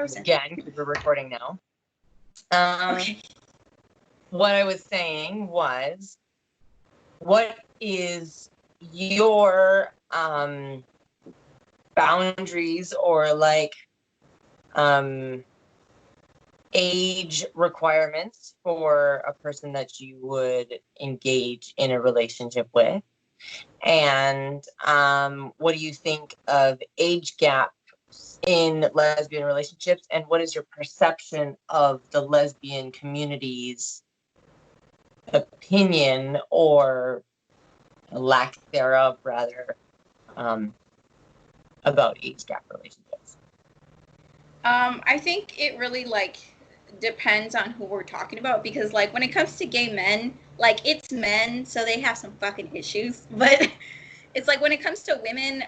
frozen again because we're recording now. Okay. What I was saying was, what is your boundaries or like age requirements for a person that you would engage in a relationship with? And what do you think of age gaps in lesbian relationships? And what is your perception of the lesbian community's opinion, or lack thereof, rather, about age gap relationships? I think it really like depends on who we're talking about, because like when it comes to gay men, like it's men, so they have some fucking issues. But it's like when it comes to women,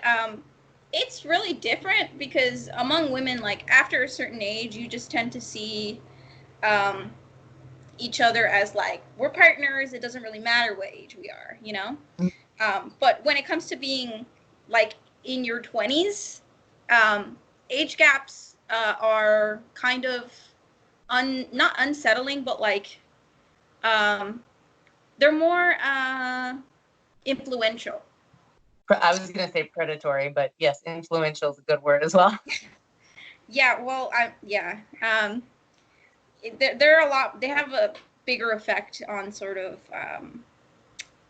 it's really different, because among women, like after a certain age, you just tend to see each other as like, we're partners. It doesn't really matter what age we are, you know? But when it comes to being like in your 20s, age gaps are kind of not unsettling, but like they're more influential. I was going to say predatory, but yes, influential is a good word as well. Yeah, well, they're a lot, they have a bigger effect on sort of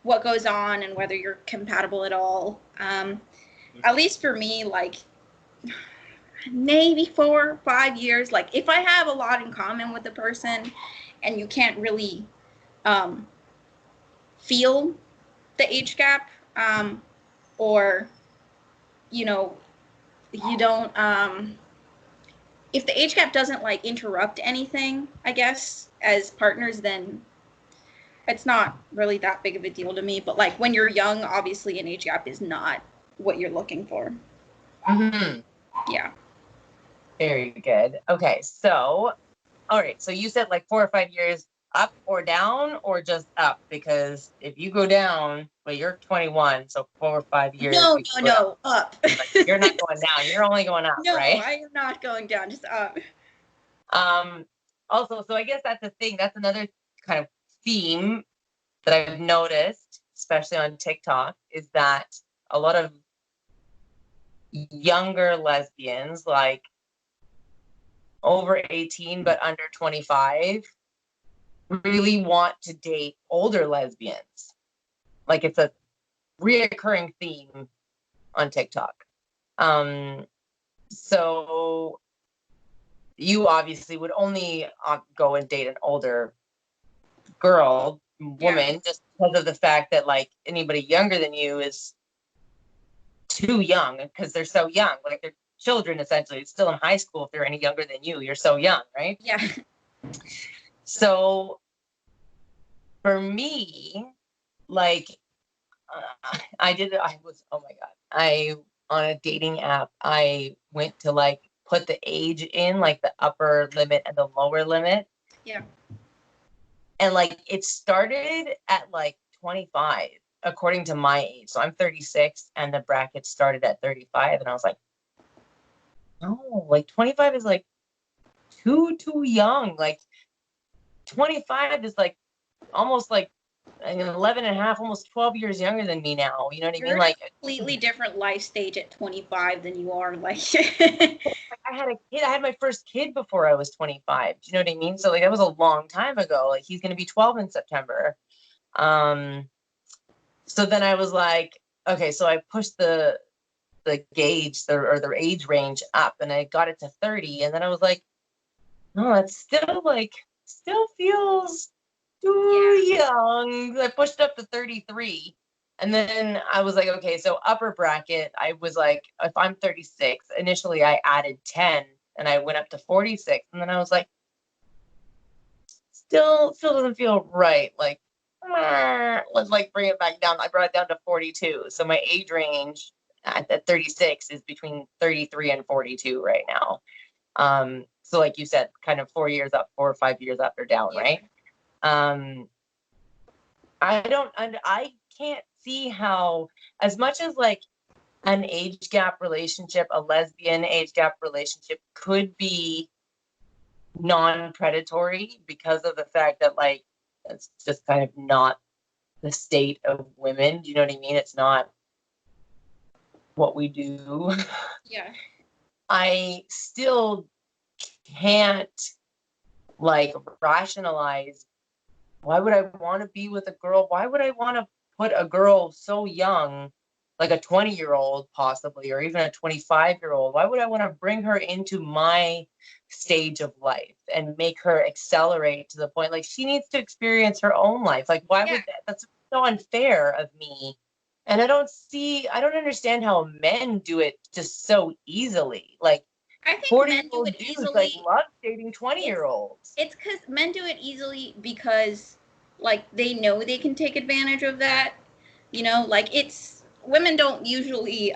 what goes on and whether you're compatible at all. At least for me, like maybe 4 or 5 years. Like if I have a lot in common with the person and you can't really feel the age gap, or you know, you don't if the age gap doesn't like interrupt anything, I guess, as partners, then it's not really that big of a deal to me. But like when you're young, obviously an age gap is not what you're looking for. Mm-hmm. Yeah. Very good. Okay, so all right, so you said like 4 or 5 years up or down, or just up? Because if you go down, but you're 21, so 4 or 5 years. No, up. Like, you're not going down. You're only going up, no, right? I am not going down, just up. Also, so I guess that's the thing. That's another kind of theme that I've noticed, especially on TikTok, is that a lot of younger lesbians, like over 18 but under 25, really want to date older lesbians. Like it's a reoccurring theme on TikTok. So you obviously would only go and date an older woman, just because of the fact that like anybody younger than you is too young, because they're so young. Like they're children, essentially. It's still in high school. If they're any younger than you, you're so young, right? Yeah. So for me, like oh my God, on a dating app, I went to like put the age in, like the upper limit and the lower limit. Yeah. And like it started at like 25, according to my age. So I'm 36 and the bracket started at 35. And I was like, no, like 25 is like too young. Like 25 is like almost like 11 and a half, almost 12 years younger than me now. You know what I mean? You're like a completely different life stage at 25 than you are like I had a kid. I had my first kid before I was 25. Do you know what I mean? So like that was a long time ago. Like he's going to be 12 in September. So then I was like, okay, so I pushed the gauge or the age range up, and I got it to 30. And then I was like, no, it's still feels too young. I pushed up to 33. And then I was like, okay, so upper bracket, I was like, if I'm 36, initially I added 10 and I went up to 46. And then I was like, still doesn't feel right. Like, let's like bring it back down. I brought it down to 42. So my age range at 36 is between 33 and 42 right now. So like you said, kind of 4 years up, 4 or 5 years up or down, right? I can't see how, as much as like an age gap relationship, a lesbian age gap relationship could be non-predatory because of the fact that like it's just kind of not the state of women. Do you know what I mean? It's not what we do. Yeah. I still can't like rationalize why would I want to be with a girl? Why would I want to put a girl so young, like a 20-year-old possibly, or even a 25-year-old? Why would I want to bring her into my stage of life and make her accelerate to the point like she needs to experience her own life? Like, why would that's so unfair of me? And I don't understand how men do it just so easily. Like I think men do 40-year-old it dudes like easily. love dating 20-year-olds. It's because men do it easily because, like, they know they can take advantage of that. You know, like, it's women don't usually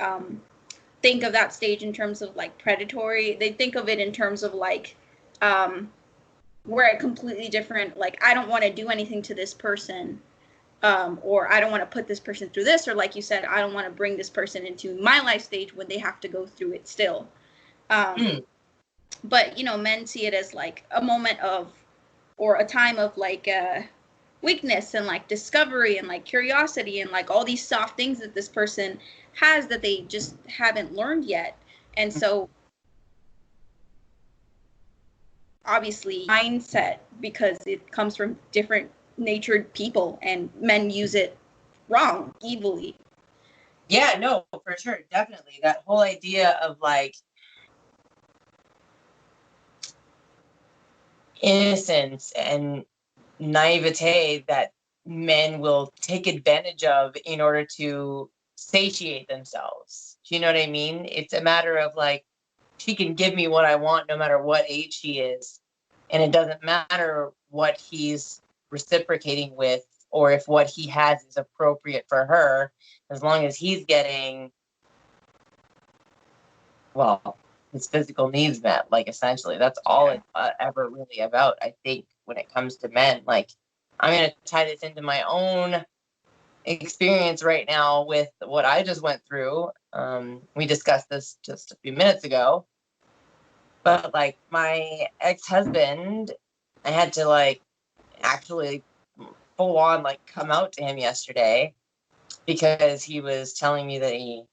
think of that stage in terms of like predatory. They think of it in terms of like um, we're a completely different. Like, I don't want to do anything to this person, or I don't want to put this person through this, or like you said, I don't want to bring this person into my life stage when they have to go through it still. Um, Mm. but you know, men see it as like a moment of, or a time of like weakness and like discovery and like curiosity and like all these soft things that this person has that they just haven't learned yet. And so obviously mindset, because it comes from different natured people and men use it wrong, evilly. Yeah, no, for sure, definitely. That whole idea of like innocence and naivete that men will take advantage of in order to satiate themselves. Do you know what I mean? It's a matter of like, she can give me what I want no matter what age she is. And it doesn't matter what he's reciprocating with or if what he has is appropriate for her, as long as he's getting, well, his physical needs met. Like essentially, that's all Yeah. it's ever really about. I think when it comes to men, like I'm gonna tie this into my own experience right now with what I just went through. We discussed this just a few minutes ago, but like my ex-husband, I had to like actually full on like come out to him yesterday because he was telling me that he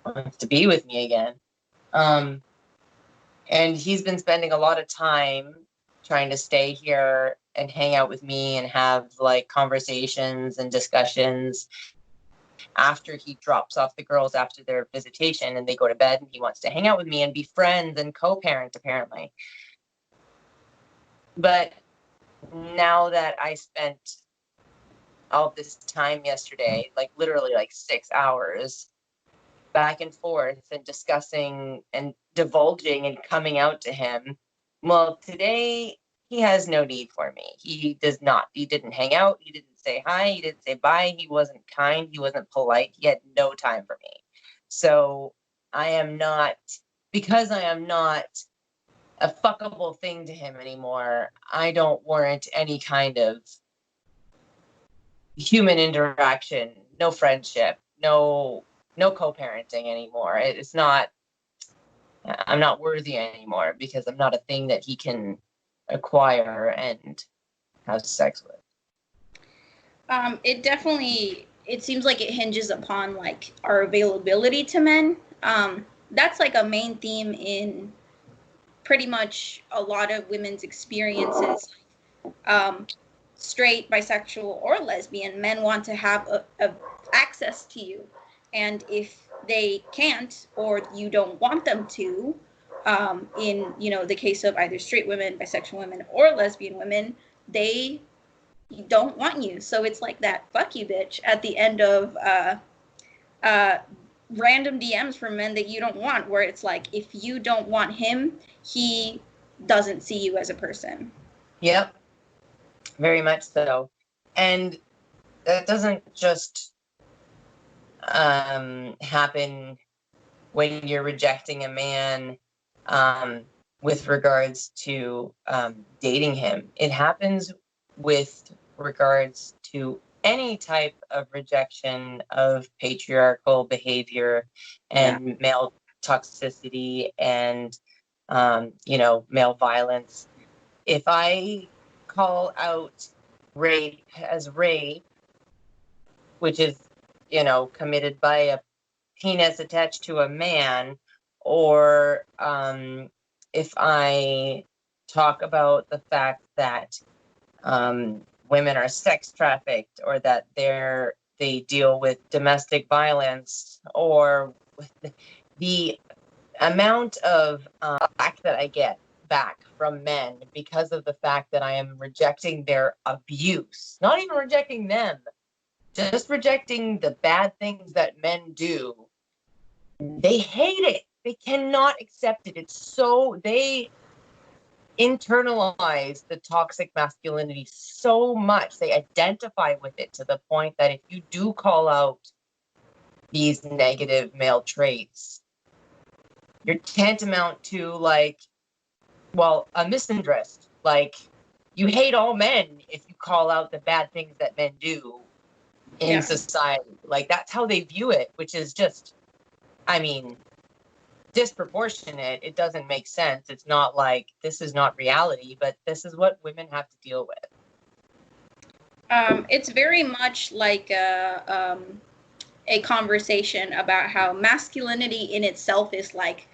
wants to be with me again. Um, and he's been spending a lot of time trying to stay here and hang out with me and have like conversations and discussions after he drops off the girls after their visitation and they go to bed, and he wants to hang out with me and be friends and co-parent apparently. But now that I spent all this time yesterday, like literally like 6 hours back and forth and discussing and divulging and coming out to him. Well, today he has no need for me. He does not. He didn't hang out. He didn't say hi. He didn't say bye. He wasn't kind. He wasn't polite. He had no time for me. So I am not, because I am not a fuckable thing to him anymore, I don't warrant any kind of human interaction, no friendship, no co-parenting anymore. It's not, I'm not worthy anymore because I'm not a thing that he can acquire and have sex with. It definitely, it seems like it hinges upon like our availability to men. That's like a main theme in pretty much a lot of women's experiences. Um, straight, bisexual, or lesbian, men want to have a access to you, and if they can't or you don't want them to, in you know the case of either straight women, bisexual women, or lesbian women, they don't want you. So it's like that fuck you bitch at the end of uh, random DMs from men that you don't want, where it's like if you don't want him, he doesn't see you as a person. Yep, very much so. And that doesn't just happen when you're rejecting a man with regards to dating him. It happens with regards to any type of rejection of patriarchal behavior Yeah. and male toxicity and male violence. If I call out rape as rape, which is, committed by a penis attached to a man, or if I talk about the fact that women are sex trafficked, or that they deal with domestic violence, or the amount of flack that I get back from men because of the fact that I am rejecting their abuse, not even rejecting them, just rejecting the bad things that men do. They hate it. They cannot accept it. It's so, they internalize the toxic masculinity so much. They identify with it to the point that if you do call out these negative male traits, you're tantamount to a misandrist. Like, you hate all men if you call out the bad things that men do in society. Like, that's how they view it, which is just, disproportionate. It doesn't make sense. It's not like, this is not reality, but this is what women have to deal with. It's very much like a conversation about how masculinity in itself is like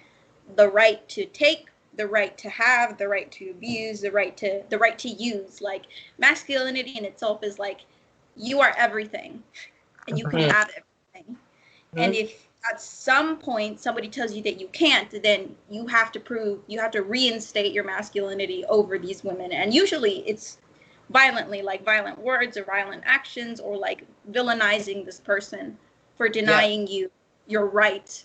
the right to take, the right to have, the right to abuse, the right to use. Like, masculinity in itself is like, you are everything and you can have everything. And if at some point somebody tells you that you can't, then you have to reinstate your masculinity over these women. And usually it's violently, like violent words or violent actions, or like villainizing this person for denying you your right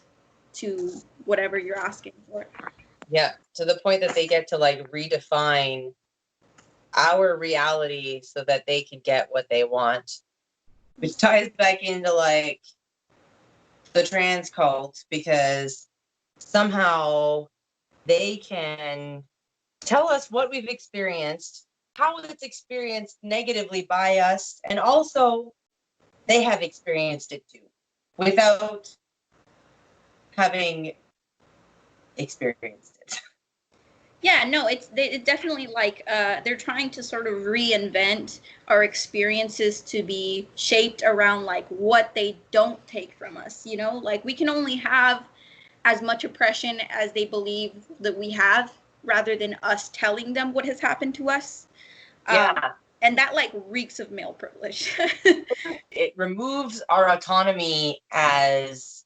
to whatever you're asking for. Yeah, to the point that they get to redefine our reality so that they can get what they want, which ties back into the trans cult, because somehow they can tell us what we've experienced, how it's experienced negatively by us, and also they have experienced it too without having experienced it. Yeah, no, it's definitely like they're trying to sort of reinvent our experiences to be shaped around like what they don't take from us, like we can only have as much oppression as they believe that we have, rather than us telling them what has happened to us. And that reeks of male privilege. It removes our autonomy as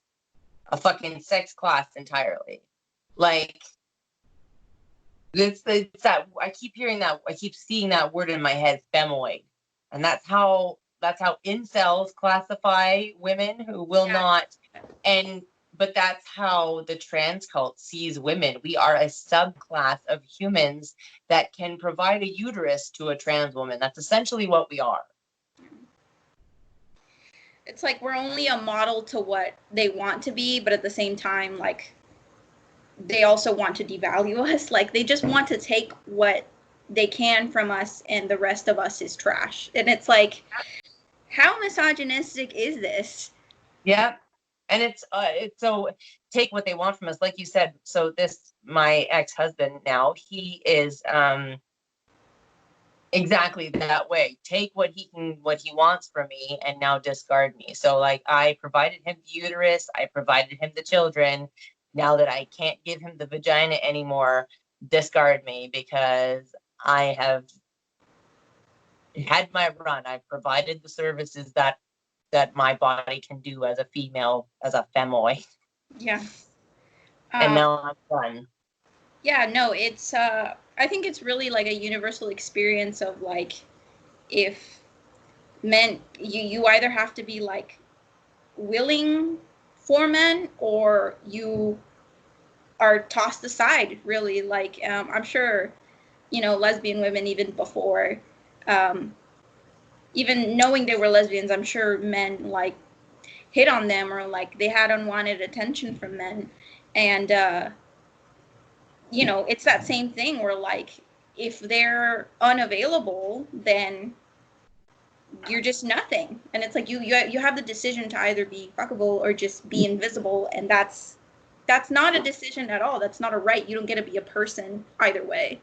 a fucking sex class entirely. It's that I keep hearing that, I keep seeing that word in my head, femoid, and that's how incels classify women who will not, but that's how the trans cult sees women. We are a subclass of humans that can provide a uterus to a trans woman. That's essentially what we are. It's like we're only a model to what they want to be, but at the same time, they also want to devalue us. Like, they just want to take what they can from us, and the rest of us is trash. And it's like, how misogynistic is this? Yeah. And it's so take what they want from us, like you said. So my ex-husband now, he is exactly that way. Take what he wants from me, and now discard me. So I provided him the uterus, I provided him the children. Now that I can't give him the vagina anymore, discard me, because I have had my run. I've provided the services that my body can do as a female, as a femoid. Yeah. And now I'm done. Yeah, no, it's I think it's really like a universal experience of if men, you either have to be willing for men, or you are tossed aside, really. I'm sure lesbian women, even before even knowing they were lesbians, I'm sure men hit on them, or they had unwanted attention from men. And it's that same thing where if they're unavailable, then you're just nothing. And it's like you have the decision to either be fuckable or just be invisible, and that's that's not a decision at all. That's not a right. You don't get to be a person either way.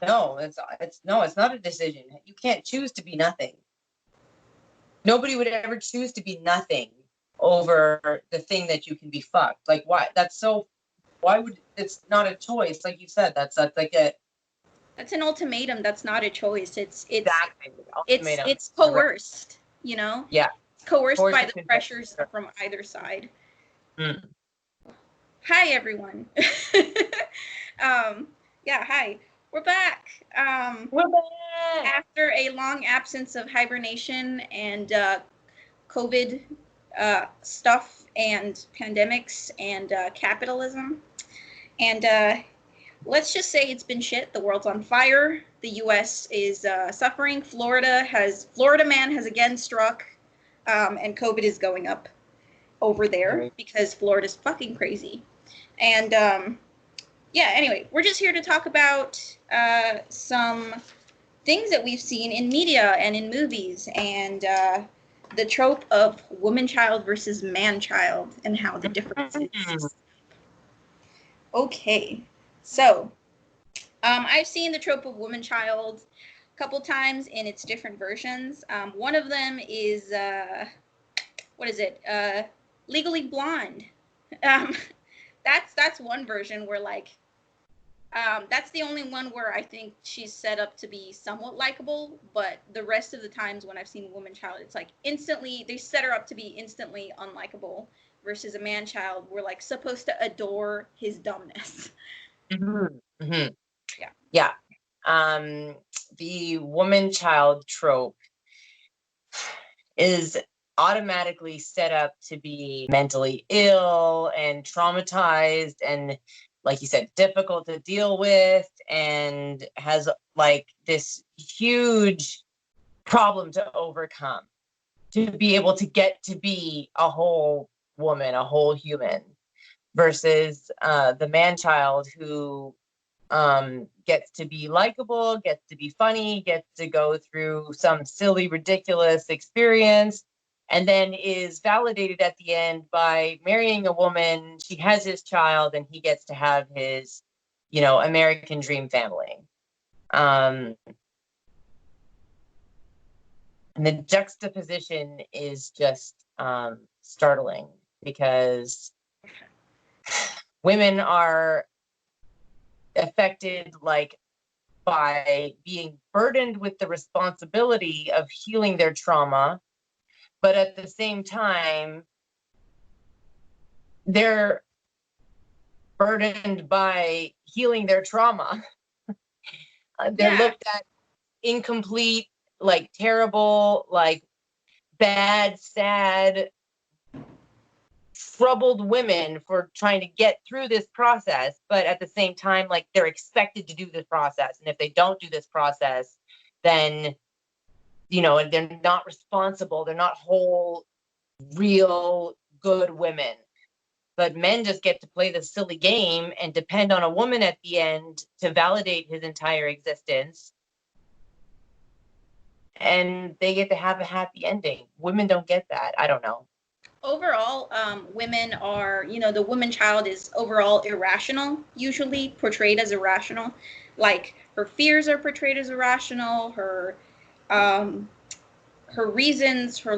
No, it's not a decision. You can't choose to be nothing. Nobody would ever choose to be nothing over the thing that you can be fucked. Like, why? Why would, it's not a choice? Like you said, that's like a, that's an ultimatum. That's not a choice. exactly, ultimatum. It's coerced, you know? Yeah. It's coerced by the Coercive pressures from either side. Mm. Hi, everyone. Yeah, hi. We're back. We're back. After a long absence of hibernation and COVID stuff and pandemics and capitalism. And let's just say it's been shit. The world's on fire. The U.S. is suffering. Florida man has again struck, and COVID is going up over there because Florida's fucking crazy. And yeah, anyway, we're just here to talk about some things that we've seen in media and in movies, and the trope of woman-child versus man-child and how the difference is. Okay, so I've seen the trope of woman-child a couple times in its different versions. One of them is, what is it? Legally Blonde. That's one version where, like, that's the only one where I think she's set up to be somewhat likable, but the rest of the times when I've seen woman child, it's like instantly, they set her up to be instantly unlikable, versus a man child, we're like supposed to adore his dumbness. Mm-hmm. Mm-hmm. Yeah. Yeah. The woman child trope is automatically set up to be mentally ill and traumatized and, like you said, difficult to deal with, and has like this huge problem to overcome to be able to get to be a whole woman, a whole human, versus the man child who gets to be likable, gets to be funny, gets to go through some silly, ridiculous experience, and then is validated at the end by marrying a woman. She has his child, and he gets to have his, American dream family. And the juxtaposition is just startling, because women are affected, like, by being burdened with the responsibility of healing their trauma, but at the same time, they're burdened by healing their trauma. They're looked at incomplete, like terrible, like bad, sad, troubled women for trying to get through this process, but at the same time, like, they're expected to do this process, and if they don't do this process, then they're not responsible, they're not whole, real good women. But men just get to play this silly game and depend on a woman at the end to validate his entire existence, and they get to have a happy ending. Women don't get that. I don't know. Overall, women are, the woman child is overall irrational, usually portrayed as irrational. Like, her fears are portrayed as irrational, her reasons, her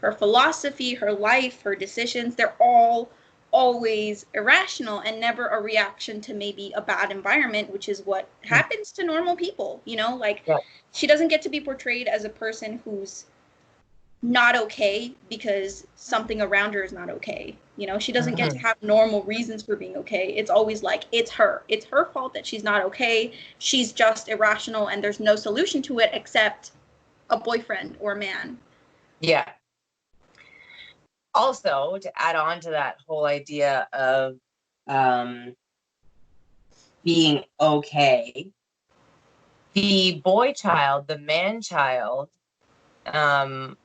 her philosophy, her life, her decisions, they're all always irrational and never a reaction to maybe a bad environment, which is what happens to normal people, She doesn't get to be portrayed as a person who's not okay because something around her is not okay. She doesn't get to have normal reasons for being okay. It's always like, it's her fault that she's not okay. She's just irrational and there's no solution to it except a boyfriend or a man. Yeah. Also, to add on to that whole idea of being okay, the boy child, the man child,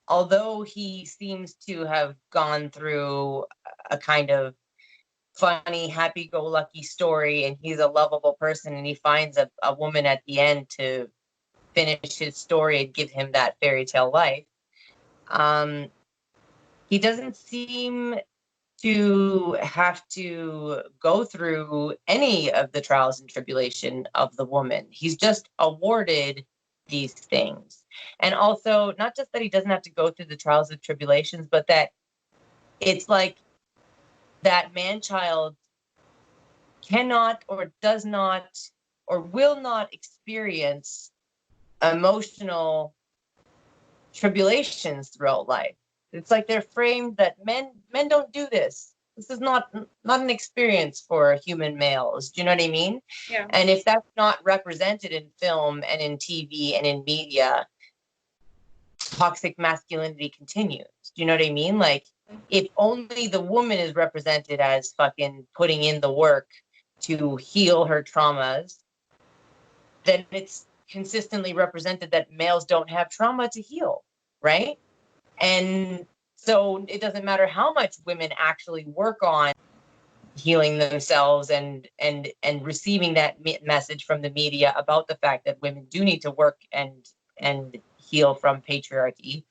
although he seems to have gone through a kind of funny, happy-go-lucky story, and he's a lovable person, and he finds a woman at the end to finish his story and give him that fairy tale life, he doesn't seem to have to go through any of the trials and tribulation of the woman. He's just awarded these things. And also, not just that he doesn't have to go through the trials and tribulations, but that it's like that man-child cannot or does not or will not experience emotional tribulations throughout life. It's like they're framed that men don't do this. This is not an experience for human males. Do you know what I mean? Yeah. And if that's not represented in film and in TV and in media, toxic masculinity continues. Do you know what I mean? Like, if only the woman is represented as fucking putting in the work to heal her traumas, then it's consistently represented that males don't have trauma to heal, right? And so it doesn't matter how much women actually work on healing themselves and receiving that message from the media about the fact that women do need to work and heal from patriarchy.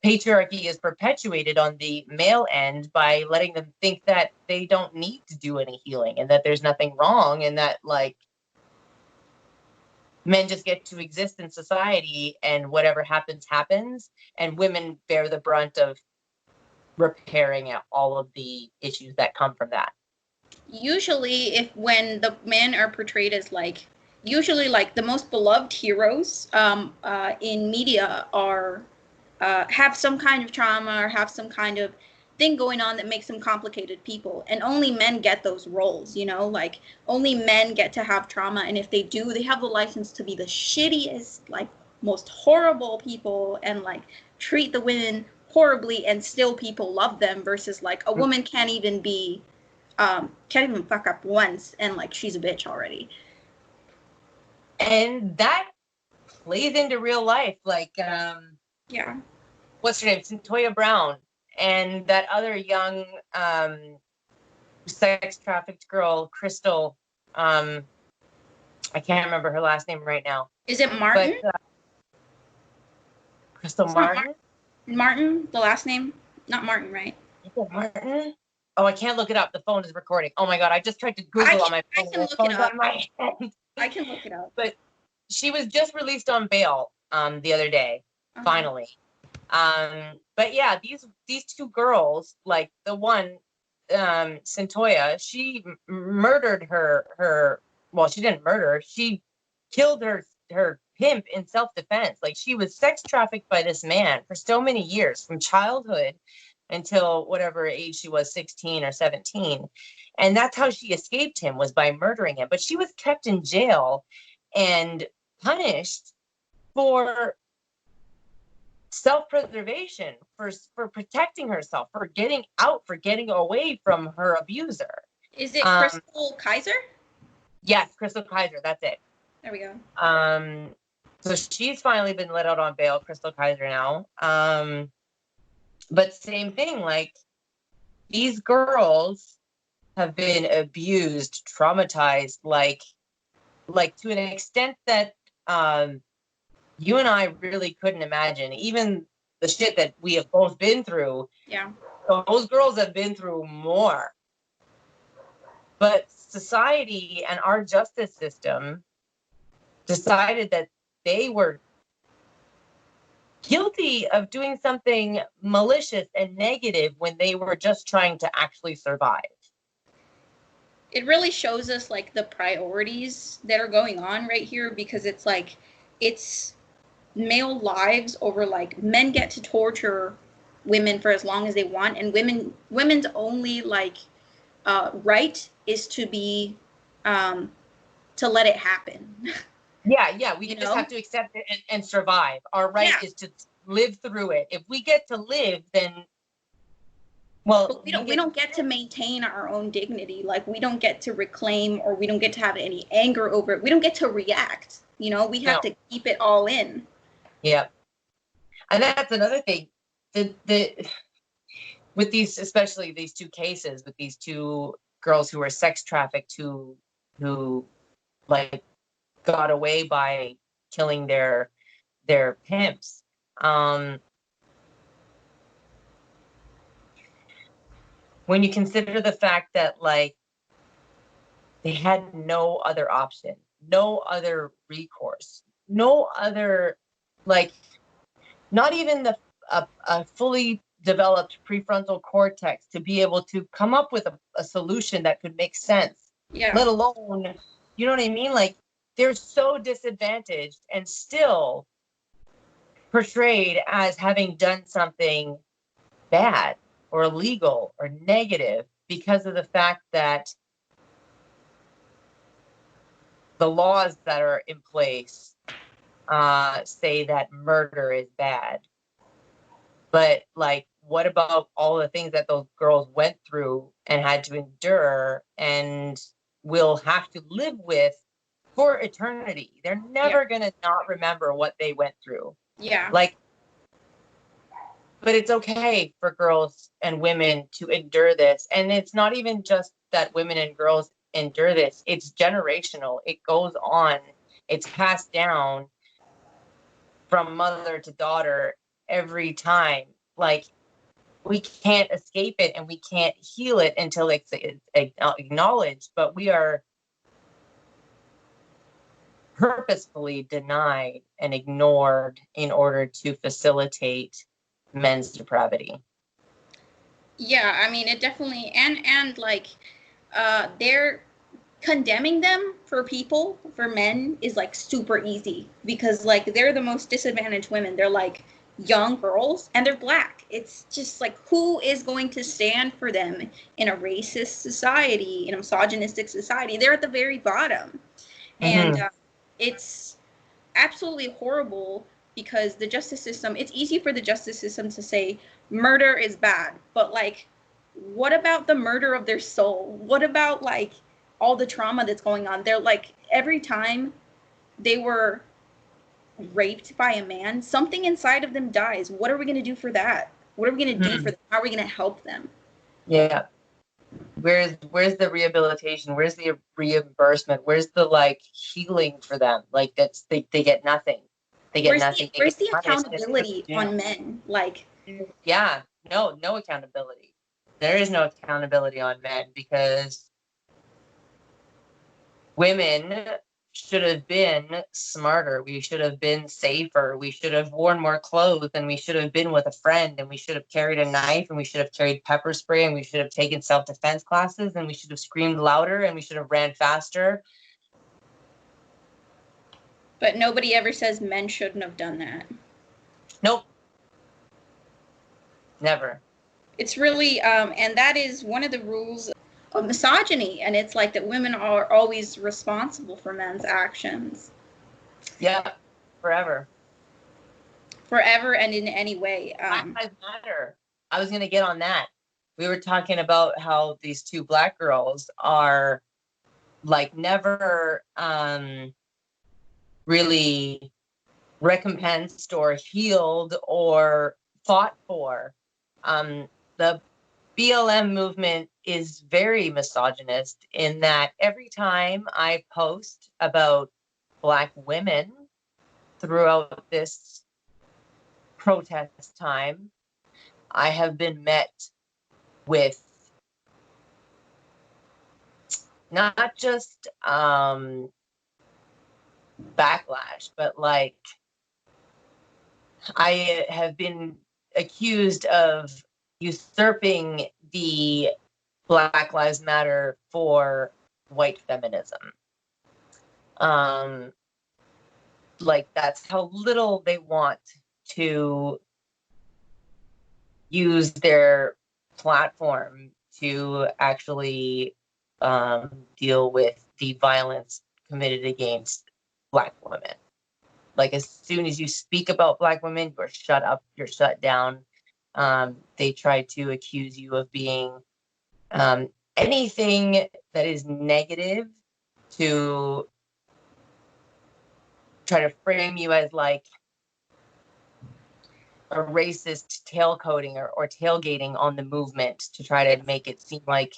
Patriarchy is perpetuated on the male end by letting them think that they don't need to do any healing and that there's nothing wrong and that, like, men just get to exist in society and whatever happens, happens. And women bear the brunt of repairing all of the issues that come from that. Usually, when the men are portrayed as like, usually like the most beloved heroes in media are have some kind of trauma or have some kind of thing going on that makes them complicated people, and only men get those roles, you know, like only men get to have trauma, and if they do, they have the license to be the shittiest, like most horrible people and like treat the women horribly and still people love them, versus like a woman can't even fuck up once and like she's a bitch already. And that plays into real life, like Yeah. What's her name, Centoya Brown, and that other young sex trafficked girl, Crystal. I can't remember her last name right now. Is it Martin? But Crystal Martin? Martin, the last name? Not Martin, right? Is it Martin? Oh, I can't look it up. The phone is recording. Oh my God, I just tried to Google on my phone. I can look it up. I can look it up. But she was just released on bail the other day, finally. But yeah, these two girls, like the one, Centoya, she murdered her. Well, she didn't murder. She killed her pimp in self-defense. Like, she was sex trafficked by this man for so many years, from childhood until whatever age she was, 16 or 17. And that's how she escaped him, was by murdering him. But she was kept in jail and punished for self-preservation, for protecting herself, for getting out, for getting away from her abuser. Is it Crystal Kaiser? Yes, Crystal Kaiser, that's it. There we go. So she's finally been let out on bail, Crystal Kaiser now. But same thing, like, these girls have been abused, traumatized, like to an extent that you and I really couldn't imagine. Even the shit that we have both been through. Yeah. Those girls have been through more. But society and our justice system decided that they were guilty of doing something malicious and negative when they were just trying to actually survive. It really shows us like the priorities that are going on right here, because it's like, it's male lives over like men get to torture women for as long as they want, and women's only like right is to be to let it happen. Yeah, we just have to accept it and survive. Our right is to live through it. If we get to live, then, well, but we don't get to maintain our own dignity. Like, we don't get to reclaim, or we don't get to have any anger over it. We don't get to react. You know, we have to keep it all in. Yeah. And that's another thing. With these, especially these two cases, with these two girls who were sex trafficked, who like got away by killing their pimps. when you consider the fact that like they had no other option, no other recourse, no other, like, not even a fully developed prefrontal cortex to be able to come up with a solution that could make sense, Yeah. let alone, you know what I mean? Like, they're so disadvantaged and still portrayed as having done something bad or illegal or negative because of the fact that the laws that are in place say that murder is bad. But like, what about all the things that those girls went through and had to endure and will have to live with for eternity? They're never gonna not remember what they went through. Yeah. Like, but it's okay for girls and women to endure this. And it's not even just that women and girls endure this, it's generational. It goes on, it's passed down from mother to daughter every time. Like, we can't escape it and we can't heal it until it's acknowledged, but we are purposefully denied and ignored in order to facilitate men's depravity. Yeah, I mean, it definitely, and like, they're condemning them for people, for men, is like super easy because like they're the most disadvantaged women. They're like young girls and they're black. It's just like, who is going to stand for them in a racist society, in a misogynistic society? They're at the very bottom. And it's absolutely horrible because the justice system, it's easy for the justice system to say murder is bad, but like, what about the murder of their soul? What about like all the trauma that's going on? They're like, every time they were raped by a man, something inside of them dies. What are we going to do for that? What are we going to do for them? How are we going to help them? Yeah. Where's the rehabilitation? Where's the reimbursement? Where's the like healing for them? Like, that's they get nothing. They get nothing. Where's the accountability on men? Like, yeah, no accountability. There is no accountability on men because women should have been smarter. We should have been safer. We should have worn more clothes, and we should have been with a friend, and we should have carried a knife, and we should have carried pepper spray, and we should have taken self-defense classes, and we should have screamed louder, and we should have ran faster. but nobody ever says men shouldn't have done that. Nope. Never. It's really, and that is one of the rules of misogyny, and it's like that women are always responsible for men's actions. Yeah, forever. Forever and in any way. Black Lives Matter. I was gonna get on that. We were talking about how these two black girls are like never really recompensed or healed or fought for. The BLM movement is very misogynist in that every time I post about Black women throughout this protest time, I have been met with not just backlash, but like, I have been accused of usurping the Black Lives Matter for white feminism. Like, that's how little they want to use their platform to actually deal with the violence committed against Black women. Like, as soon as you speak about Black women, you're shut up, you're shut down. They try to accuse you of being anything that is negative, to try to frame you as like a racist tailcoating or tailgating on the movement to try to make it seem like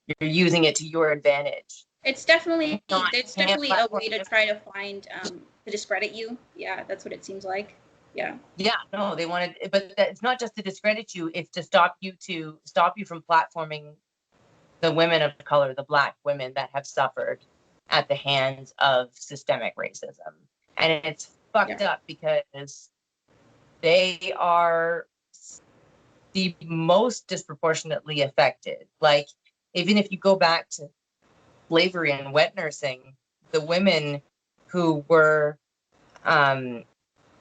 you're using it to your advantage. It's definitely a way to try to find to discredit you. Yeah, that's what it seems like. Yeah. Yeah, no, they wanted, but it's not just to discredit you, it's to stop you from platforming the women of color, the Black women that have suffered at the hands of systemic racism. And it's Yeah. fucked up because they are the most disproportionately affected. Like, even if you go back to slavery and wet nursing, the women who were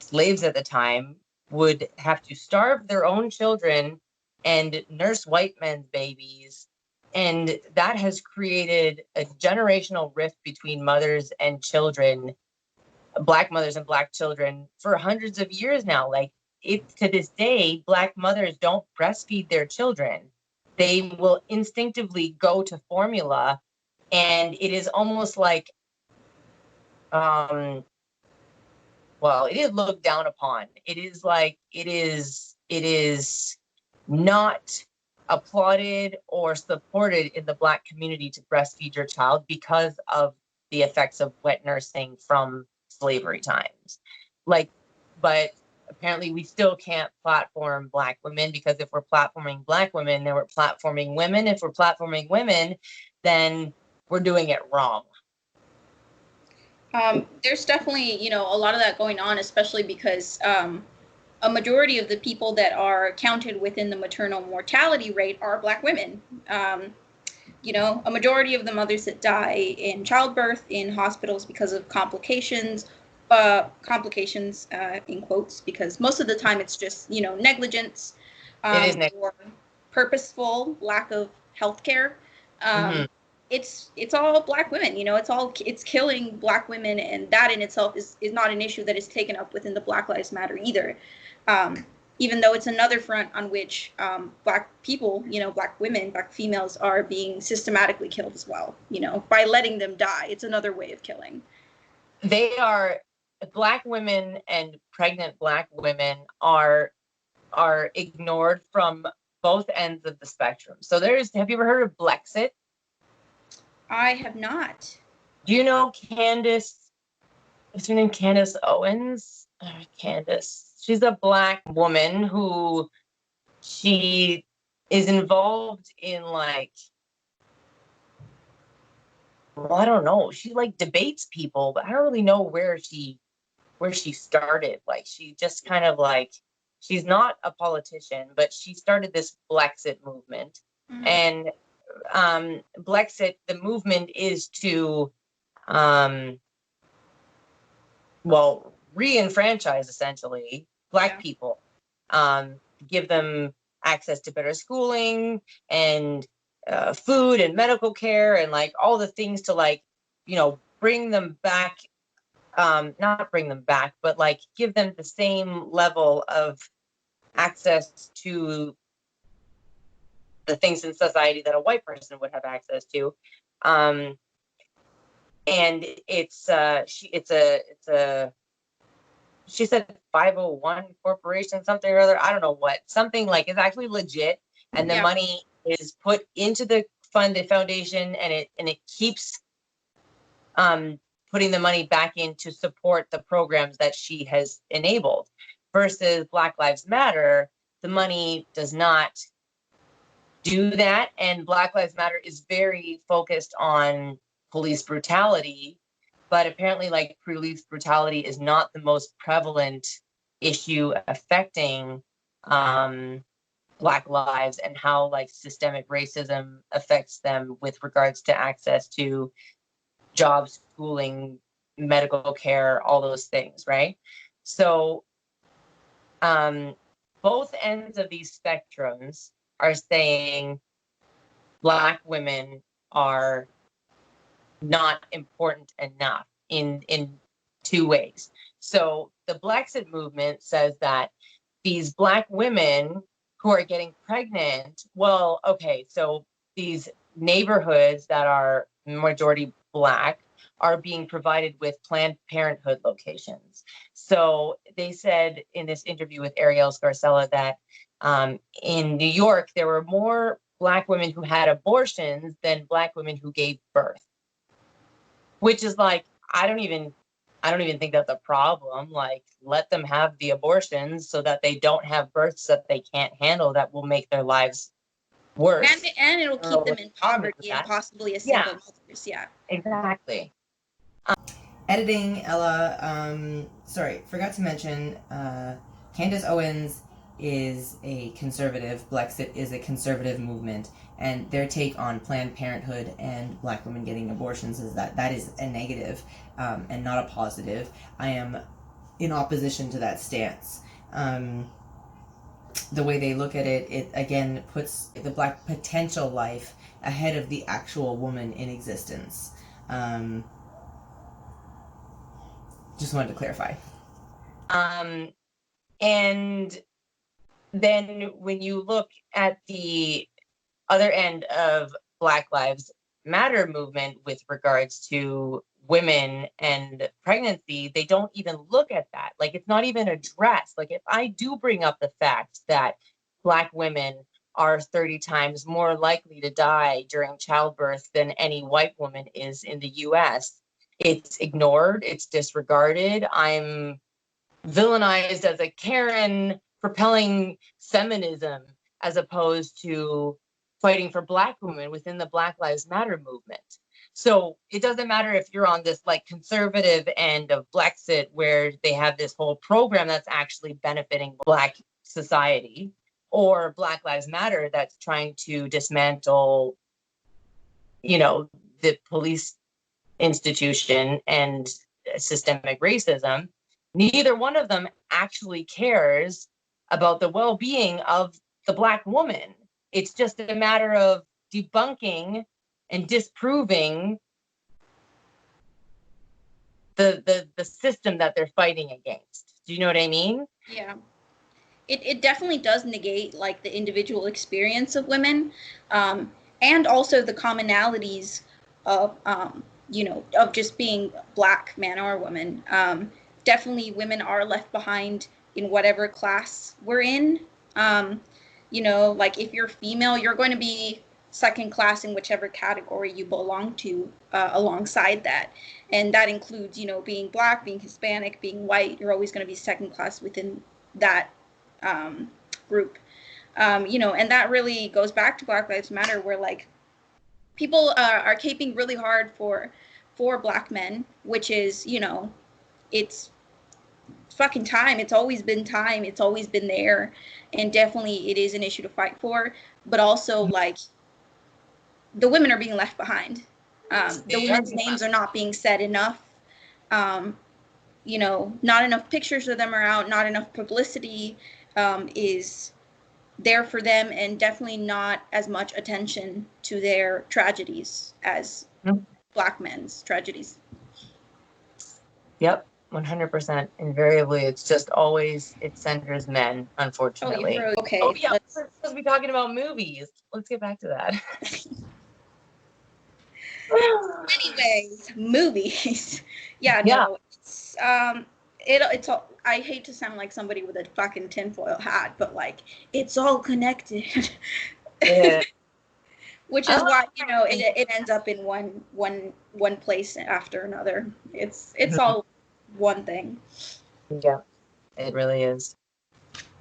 slaves at the time would have to starve their own children and nurse white men's babies. And that has created a generational rift between mothers and children, Black mothers and Black children, for hundreds of years now. Like, it to this day, Black mothers don't breastfeed their children. They will instinctively go to formula, and it is almost like, um, well, it is looked down upon. It is like, it is not applauded or supported in the Black community to breastfeed your child because of the effects of wet nursing from slavery times. Like, but apparently we still can't platform Black women, because if we're platforming Black women, then we're platforming women. If we're platforming women, then we're doing it wrong. There's definitely, a lot of that going on, especially because a majority of the people that are counted within the maternal mortality rate are Black women. A majority of the mothers that die in childbirth in hospitals because of complications, in quotes, because most of the time it's just, negligence, It is or purposeful lack of health care. Um, mm-hmm. it's all Black women, it's killing Black women, and that in itself is not an issue that is taken up within the Black Lives Matter either. Um, Even though it's another front on which Black people, Black women, Black females are being systematically killed as well, by letting them die. It's another way of killing. They are, Black women and pregnant Black women are ignored from both ends of the spectrum. So have you ever heard of Blexit? I have not. Do you know Candace? What's her name? Candace Owens? Candace. She's a Black woman who, she is involved in, like, well, I don't know. She like debates people, but I don't really know where she started. Like, she just kind of like, she's not a politician, but she started this Blexit movement. Mm-hmm. And Blexit, the movement is to, um, well, re-enfranchise essentially Black Yeah. people, give them access to better schooling and food and medical care and like all the things to, like, bring them back, not bring them back, but like give them the same level of access to the things in society that a white person would have access to. Um, and she said 501 corporation, something or other. I don't know what, something like is actually legit. And the Yeah. money is put into the foundation, and it keeps putting the money back in to support the programs that she has enabled. Versus Black Lives Matter, the money does not do that. And Black Lives Matter is very focused on police brutality, but apparently, like, police brutality is not the most prevalent issue affecting Black lives, and how, like, systemic racism affects them with regards to access to jobs, schooling, medical care, all those things, right? So both ends of these spectrums are saying Black women are not important enough in two ways. So the Blexit movement says that these Black women who are getting pregnant, well, okay, so these neighborhoods that are majority Black are being provided with Planned Parenthood locations. So they said in this interview with Ariel Scarcella that in New York, there were more Black women who had abortions than Black women who gave birth, which is like, I don't even I don't even think that's a problem. Like, let them have the abortions so that they don't have births that they can't handle that will make their lives worse. And it'll I don't know keep them what in the problem is with poverty and that. possibly as Yeah, single mothers. Yeah. exactly. Editing, Ella. Sorry, forgot to mention. Candace Owens is a conservative. Blexit is a conservative movement, and their take on Planned Parenthood and Black women getting abortions is that that is a negative, and not a positive. I am in opposition to that stance. The way they look at it, it again puts the Black potential life ahead of the actual woman in existence. Just wanted to clarify. And then when you look at the other end of Black Lives Matter movement with regards to women and pregnancy, they don't even look at that. Like, it's not even addressed. Like, if I do bring up the fact that Black women are 30 times more likely to die during childbirth than any white woman is in the US, it's ignored, it's disregarded. I'm villainized as a Karen propelling feminism as opposed to fighting for Black women within the Black Lives Matter movement. So it doesn't matter if you're on this like conservative end of Blexit where they have this whole program that's actually benefiting Black society, or Black Lives Matter that's trying to dismantle, the police institution and systemic racism. Neither one of them actually cares about the well-being of the Black woman. It's just a matter of debunking and disproving the system that they're fighting against. Do you know what I mean? Yeah. It definitely does negate like the individual experience of women, and also the commonalities of of just being Black man or woman. Definitely women are left behind in whatever class we're in. Like if you're female, you're going to be second class in whichever category you belong to, alongside that. And that includes, being Black, being Hispanic, being white. You're always going to be second class within that group. And that really goes back to Black Lives Matter, where like people are caping really hard for Black men, which is, it's fucking time. It's always been time. It's always been there, and definitely it is an issue to fight for. But also, like, the women are being left behind. The women's names are not being said enough. Not enough pictures of them are out. Not enough publicity is there for them, and definitely not as much attention to their tragedies as Black men's tragedies. Yep, 100%. Invariably, it's just always, it centers men, unfortunately. Okay. Oh, yeah, we're supposed to be talking about movies. Let's get back to that. Anyways, movies. Yeah, no, it's it's all, I hate to sound like somebody with a fucking tinfoil hat, but like it's all connected. Yeah. Which is why it ends up in one place after another. It's all one thing. Yeah, it really is.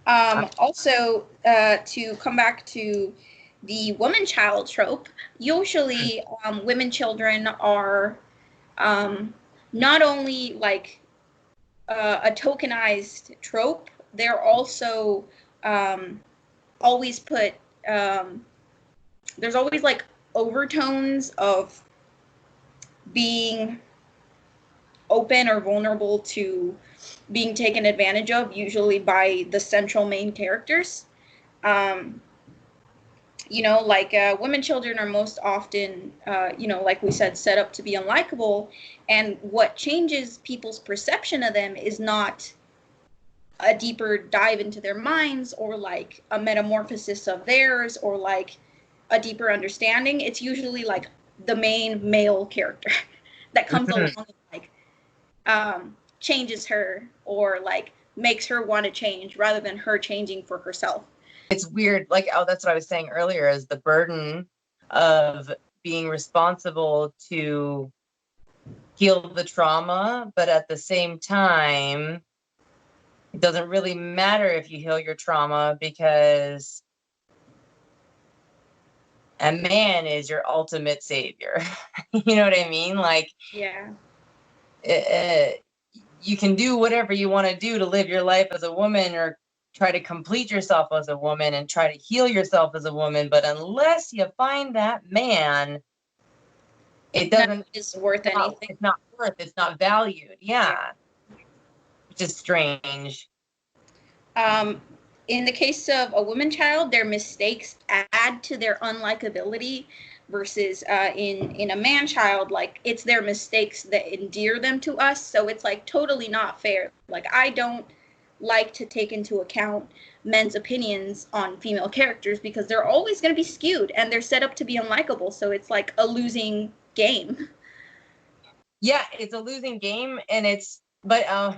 Also, to come back to the woman-child trope, usually women children are not only like a tokenized trope, they're also always put, there's always like overtones of being open or vulnerable to being taken advantage of, usually by the central main characters. Women children are most often, like we said, set up to be unlikable. And what changes people's perception of them is not a deeper dive into their minds or like a metamorphosis of theirs or like a deeper understanding. It's usually like the main male character that comes along and like changes her or like makes her want to change rather than her changing for herself. It's weird. Like, that's what I was saying earlier, is the burden of being responsible to heal the trauma, but at the same time, it doesn't really matter if you heal your trauma, because a man is your ultimate savior. You know what I mean? Like, Yeah. You can do whatever you want to do to live your life as a woman, or try to complete yourself as a woman and try to heal yourself as a woman. But unless you find that man, it doesn't, Is worth anything. it's not worth, it's not valued. Yeah. Yeah. Which is strange. In the case of a woman child, their mistakes add to their unlikability, versus in a man child, like, it's their mistakes that endear them to us. So it's like totally not fair. Like, I don't like to take into account men's opinions on female characters, because they're always going to be skewed and they're set up to be unlikable. So it's like a losing game. Yeah, it's a losing game, and it's a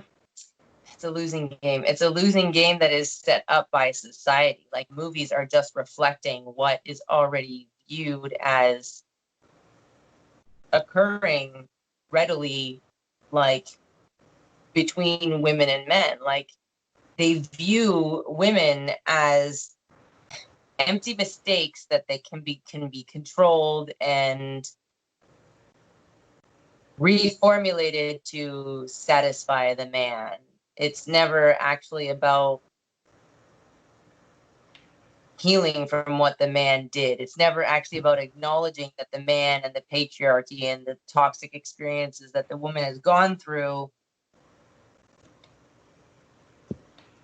losing game. It's a losing game that is set up by society. Like, movies are just reflecting what is already viewed as occurring readily, like, between women and men. Like, they view women as empty mistakes that they can be controlled and reformulated to satisfy the man. It's never actually about healing from what the man did. It's never actually about acknowledging that the man and the patriarchy and the toxic experiences that the woman has gone through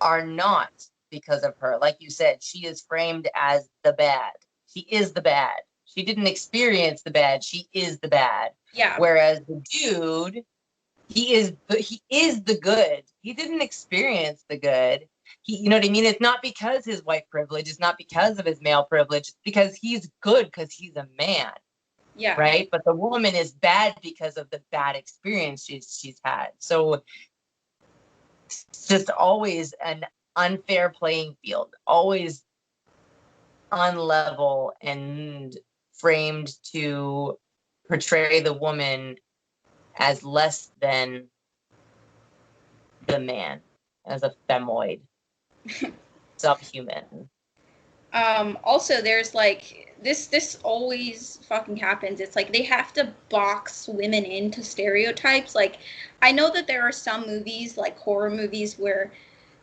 are not because of her. Like you said, she is framed as the bad. She is the bad. She didn't experience the bad. She is the bad. Yeah. Whereas the dude, he is the good. He didn't experience the good. You know what I mean? It's not because his white privilege. It's not because of his male privilege. It's because he's good, because he's a man. Yeah. Right. But the woman is bad because of the bad experience she's had. So it's just always an unfair playing field, always unlevel and framed to portray the woman as less than the man, as a femoid, subhuman. Also, there's like this always fucking happens. It's like they have to box women into stereotypes. Like, I know that there are some movies, like horror movies, where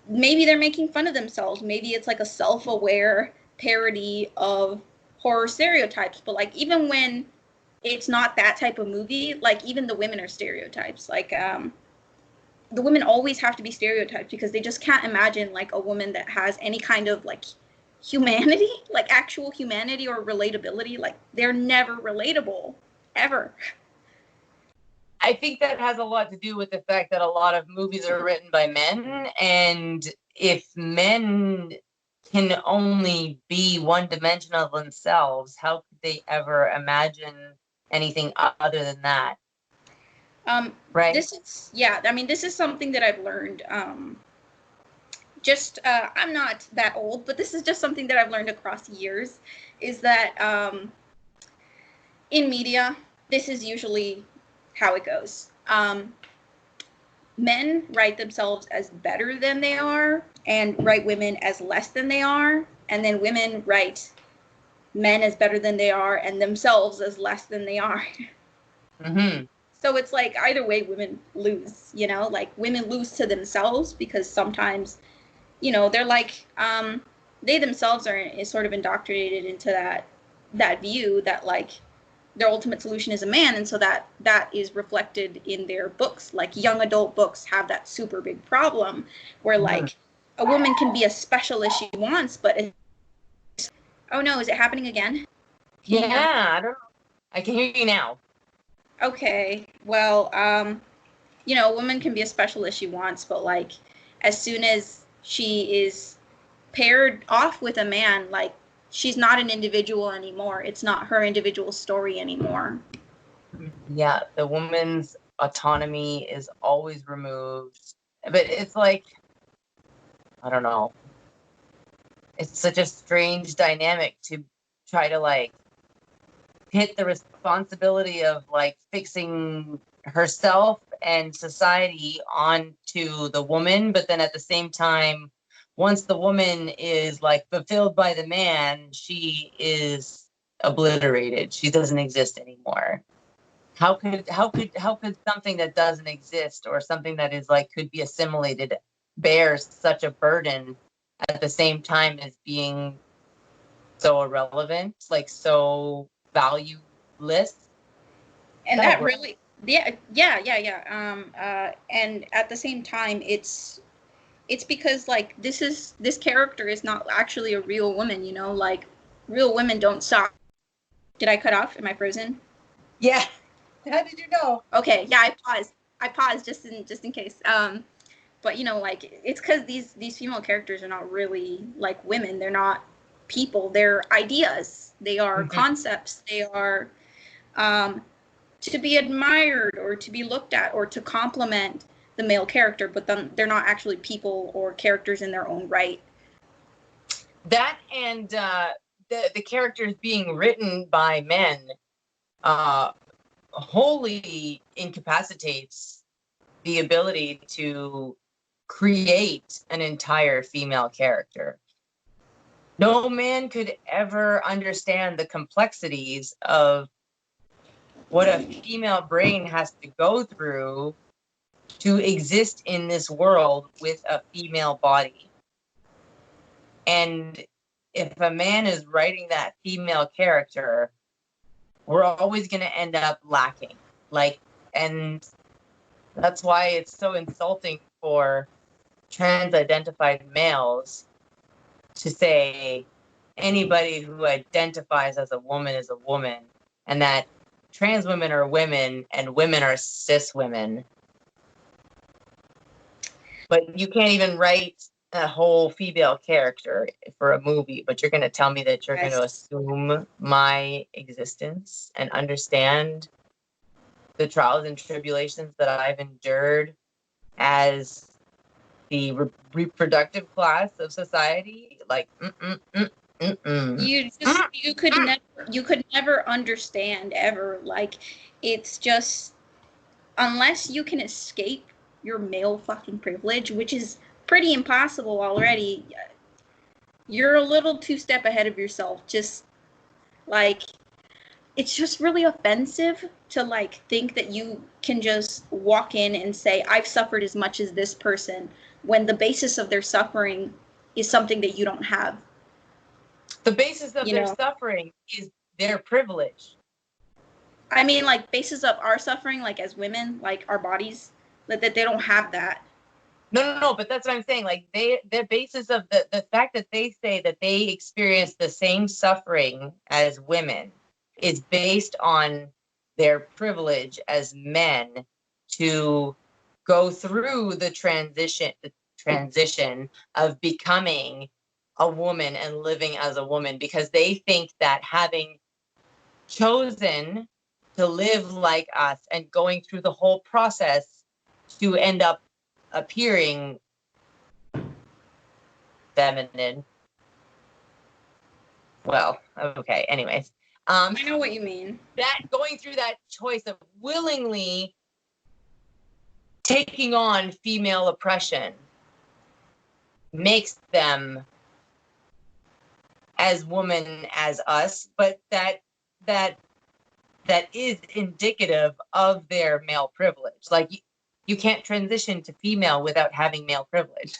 maybe they're making fun of themselves. Maybe it's like a self-aware parody of horror stereotypes. But like, even when it's not that type of movie, like, even the women are stereotypes. Like, the women always have to be stereotyped, because they just can't imagine like a woman that has any kind of like humanity, like actual humanity or relatability. Like, they're never relatable, ever. I think that has a lot to do with the fact that a lot of movies are written by men, and if men can only be one-dimensional themselves, how could they ever imagine anything other than that? Right? This is, yeah, I mean, this is something that I've learned. I'm not that old, but this is just something that I've learned across years, is that in media, this is usually how it goes. Men write themselves as better than they are, and write women as less than they are, and then women write men as better than they are and themselves as less than they are. Mm-hmm. So it's like, either way, women lose, like, women lose to themselves, because sometimes, they're like, they themselves is sort of indoctrinated into that view that, like, their ultimate solution is a man, and so that is reflected in their books. Like, young adult books have that super big problem where, like, a woman can be as special as she wants, but oh no, is it happening again? Yeah, I don't know. I can hear you now. Okay, well, a woman can be as special as she wants, but like, as soon as she is paired off with a man, like, she's not an individual anymore. It's not her individual story anymore. Yeah, the woman's autonomy is always removed. But it's like, I don't know. It's such a strange dynamic to try to, like, hit the responsibility of, like, fixing herself and society onto the woman, but then at the same time, once the woman is like fulfilled by the man, she is obliterated. She doesn't exist anymore. How could something that doesn't exist, or something that is like could be assimilated, bear such a burden at the same time as being so irrelevant, like so valueless? And That that works. really, yeah. And at the same time, it's because like this character is not actually a real woman, you know, like real women don't suck. Did I cut off? Am I frozen? Yeah. How did you know? Okay, yeah, I paused just in case. But you know, like it's because these female characters are not really like women. They're not people. They're ideas. They are concepts. They are um, to be admired or to be looked at or to complement the male character, but then they're not actually people or characters in their own right. That and the characters being written by men wholly incapacitates the ability to create an entire female character. No man could ever understand the complexities of what a female brain has to go through to exist in this world with a female body. And if a man is writing that female character, we're always going to end up lacking. Like, and that's why it's so insulting for trans-identified males to say anybody who identifies as a woman is a woman, and that trans women are women and women are cis women. But you can't even write a whole female character for a movie, but you're going to tell me that you're going to assume my existence and understand the trials and tribulations that I've endured as the reproductive class of society. Like, You could never understand ever. Like, it's just unless you can escape your male fucking privilege, which is pretty impossible already. You're a little two step ahead of yourself. Just like it's just really offensive to like think that you can just walk in and say I've suffered as much as this person when the basis of their suffering is something that you don't have. The basis of their suffering is their privilege. I mean, like basis of our suffering, like as women, like our bodies, that they don't have that. No, but that's what I'm saying. Like the basis of the fact that they say that they experience the same suffering as women is based on their privilege as men to go through the transition of becoming a woman and living as a woman, because they think that having chosen to live like us and going through the whole process to end up appearing feminine. Well, okay, anyways. I know what you mean. That going through that choice of willingly taking on female oppression makes them as woman as us, but that is indicative of their male privilege. Like you can't transition to female without having male privilege.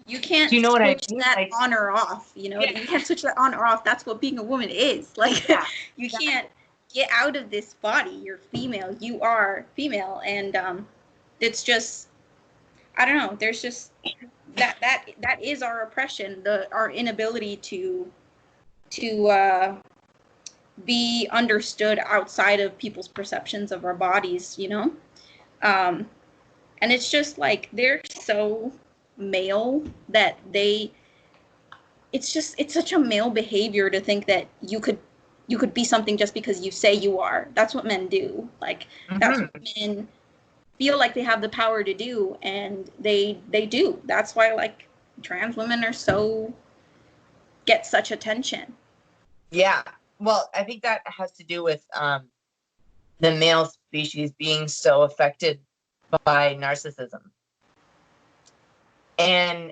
You can't switch that on or off, you know? Yeah. You can't switch that on or off. That's what being a woman is. Like, you can't get out of this body. You're female. You are female. And it's just, I don't know. There's just, that is our oppression, our inability to be understood outside of people's perceptions of our bodies, you know? And it's just like, they're so male that it's such a male behavior to think that you could be something just because you say you are. That's what men do. Like that's what men feel like they have the power to do, and they do. That's why like trans women are get such attention. Yeah, well, I think that has to do with the males species being so affected by narcissism. And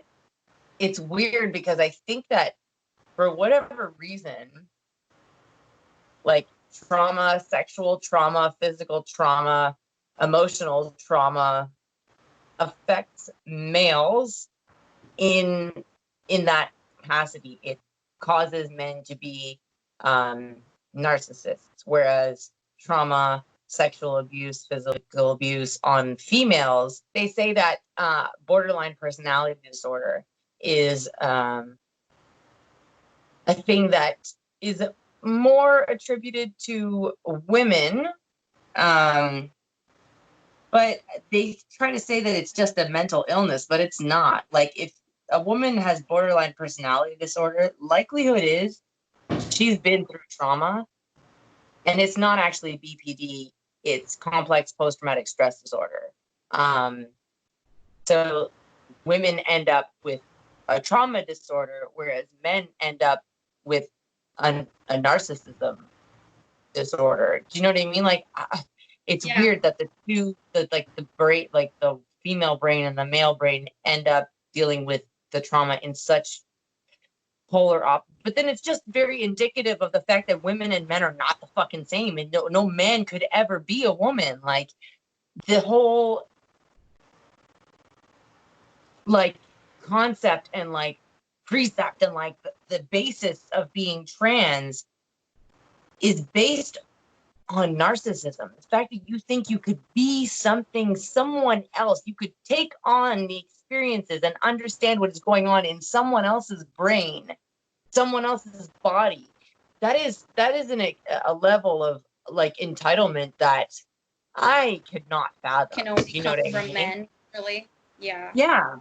it's weird because I think that for whatever reason, like trauma, sexual trauma, physical trauma, emotional trauma affects males in that capacity. It causes men to be narcissists, whereas trauma, sexual abuse, physical abuse on females, they say that borderline personality disorder is a thing that is more attributed to women, but they try to say that it's just a mental illness, but it's not. Like, if a woman has borderline personality disorder, likelihood is she's been through trauma, and it's not actually BPD, it's complex post-traumatic stress disorder. So women end up with a trauma disorder, whereas men end up with a narcissism disorder. Do you know what I mean? Like, it's weird that the brain, like the female brain and the male brain, end up dealing with the trauma in such polar but then it's just very indicative of the fact that women and men are not the fucking same, and no man could ever be a woman. Like, the whole like concept and like precept and like the basis of being trans is based on narcissism. The fact that you think you could be someone else, you could take on the experiences and understand what is going on in someone else's brain, someone else's body. That is a level of like entitlement that I could not fathom. Can only you know come what I from mean? men, really. Yeah. Yeah.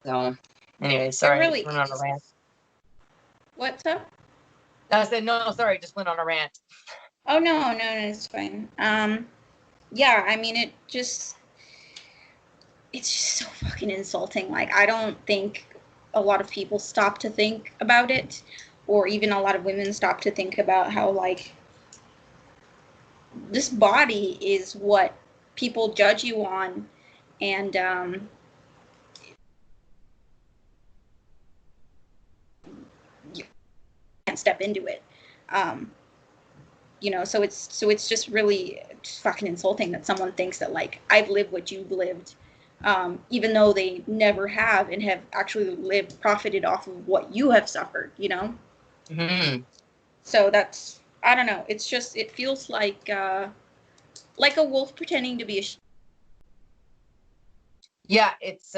So, anyway, sorry, really went on a rant. What's up? I said no, sorry, just went on a rant. Oh no, it's fine. Yeah, I mean, it's just so fucking insulting. Like, I don't think a lot of people stop to think about it, or even a lot of women stop to think about how, like, this body is what people judge you on, and you can't step into it. So it's just really fucking insulting that someone thinks that, like, I've lived what you've lived, even though they never have, and have actually profited off of what you have suffered, Mm-hmm. So that's, I don't know. It's just, it feels like a wolf pretending to be a Yeah, it's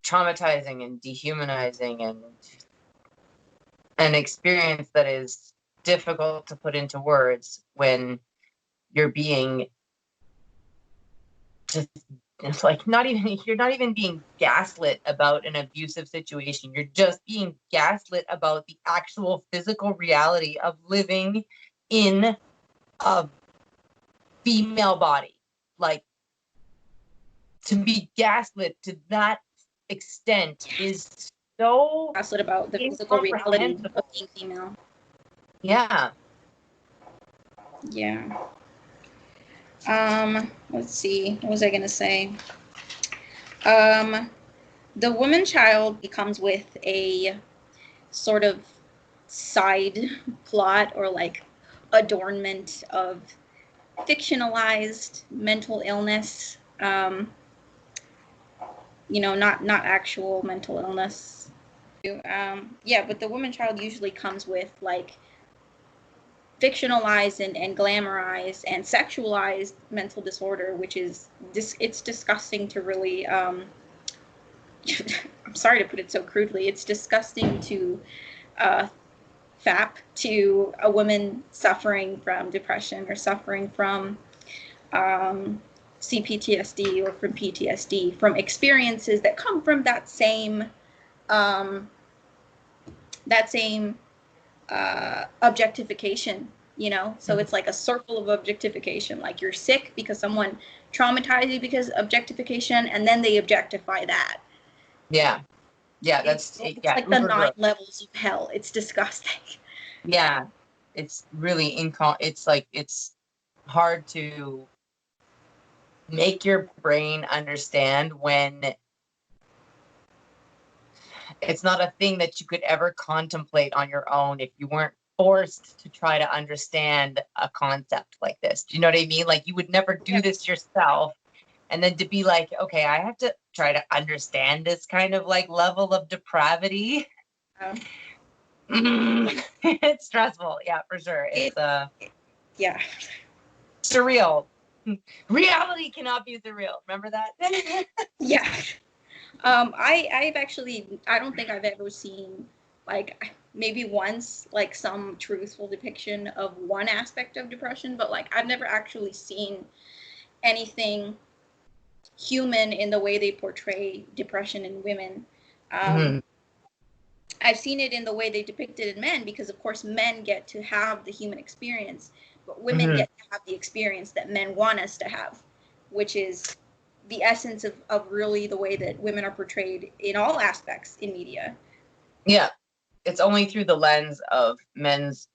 traumatizing and dehumanizing, and an experience that is difficult to put into words when you're being just like you're not even being gaslit about an abusive situation. You're just being gaslit about the actual physical reality of living in a female body. Like, to be gaslit to that extent is so gaslit about the physical reality of being female. Yeah. Yeah. Let's see. What was I gonna say? The woman child becomes with a sort of side plot, or like adornment, of fictionalized mental illness. Not actual mental illness. Yeah, but the woman child usually comes with, like, fictionalized and glamorized and sexualized mental disorder, which is it's disgusting to really I'm sorry to put it so crudely, it's disgusting to fap to a woman suffering from depression, or suffering from CPTSD, or from PTSD, from experiences that come from that same objectification, so it's like a circle of objectification. Like, you're sick because someone traumatized you because of objectification, and then they objectify that. Yeah It's like the 9 levels of hell. It's disgusting. Yeah, it's really it's hard to make your brain understand when it's not a thing that you could ever contemplate on your own if you weren't forced to try to understand a concept like this. Do you know what I mean? Like, you would never do this yourself. And then to be like, okay, I have to try to understand this kind of like level of depravity. It's stressful. Yeah, for sure. It's yeah. surreal. Reality cannot be surreal. Remember that? Yeah. I've actually, I don't think I've ever seen, like, maybe once, like, some truthful depiction of one aspect of depression, but, like, I've never actually seen anything human in the way they portray depression in women. I've seen it in the way they depict it in men, because, of course, men get to have the human experience, but women get to have the experience that men want us to have, which is the essence of really the way that women are portrayed in all aspects in media. Yeah. It's only through the lens of men's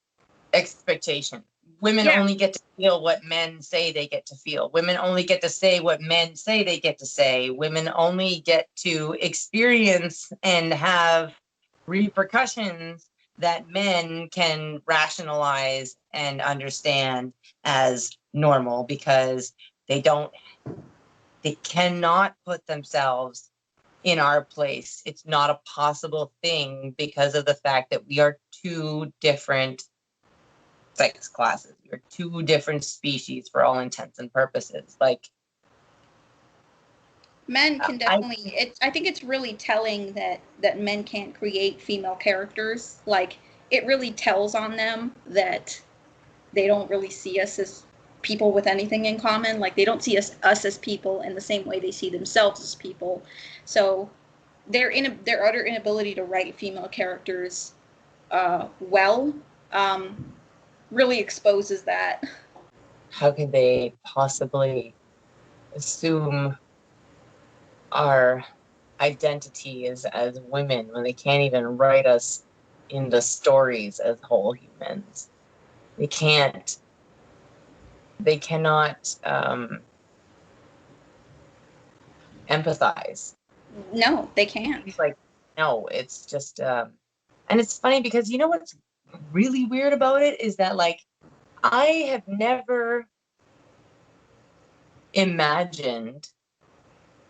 expectation. Women only get to feel what men say they get to feel. Women only get to say what men say they get to say. Women only get to experience and have repercussions that men can rationalize and understand as normal, because they cannot put themselves in our place. It's not a possible thing because of the fact that we are two different sex classes. We're two different species for all intents and purposes. Like, men can definitely, I think it's really telling that men can't create female characters. Like, it really tells on them that they don't really see us as people with anything in common. Like, they don't see us as people in the same way they see themselves as people. So their utter inability to write female characters well really exposes that. how can they possibly assume our identity as women when they can't even write us in the stories as whole humans? They cannot empathize. No, they can't. It's like, no, it's just and it's funny because, you know what's really weird about it is that, like, I have never imagined